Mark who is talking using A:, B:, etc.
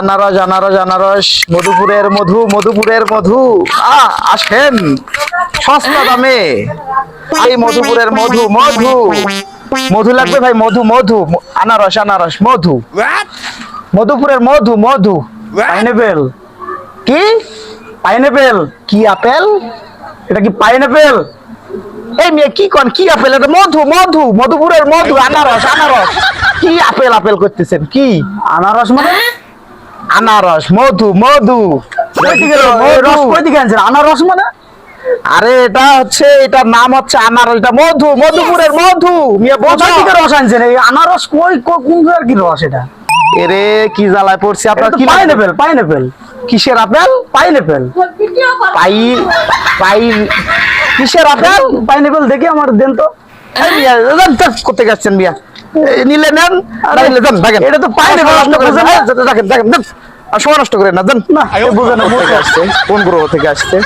A: আনারস আনারস আনারস, মধুপুরের মধু, মধুপুরের মধু। আসেন সস্তা দামে। এই মধুপুরের মধু, মধু মধু লাগবে ভাই, মধু মধু, আনারস আনারস, মধু, মধুপুরের মধু, মধু।
B: পাইনাপেল।
A: কি
B: পাইনাপেল।
A: কি আপেল?
B: এটা কি পাইনাপেল?
A: এই মেয়ে কি কোন, কি আপেল এটা? মধু মধু, মধুপুরের মধু, আনারস আনারস। কি আপেল আপেল করতেছেন? কি
B: আনারস মানে?
A: আনারস, মধু মধু।
B: রস কই থেকে আনছেন? আনারস মানে?
A: আরে এটা হচ্ছে, এটার নাম হচ্ছে আনারস, এটা মধু, মধুপুরের মধু। মিয়া
B: কোথা
A: বোঝা
B: থেকে রস আনছেন? এই আনারস কোন জায়গার কি রস এটা?
A: এরে কি জ্বালায় পড়ছি আপনার। কি
B: পাইনাপেল। পাইনাপেল।
A: কিসের আপেল?
B: পাইনাপেল।
A: পাই পাই কিসের আপেল?
B: পাইনাপেল দেখে আমার দেন তো।
A: এই মিয়া করতে যাচ্ছেন মিয়া? নিলে নেন, নিলে দেন, দেখেন
B: এটা তো পাইনাপেল,
A: নষ্ট করে
B: বুঝেন না?
A: দেখেন দেখেন, আর সময় নষ্ট করেন না, দেন।
B: না,
A: বুঝেন না, আসছে কোন গ্রহ থেকে আসছে।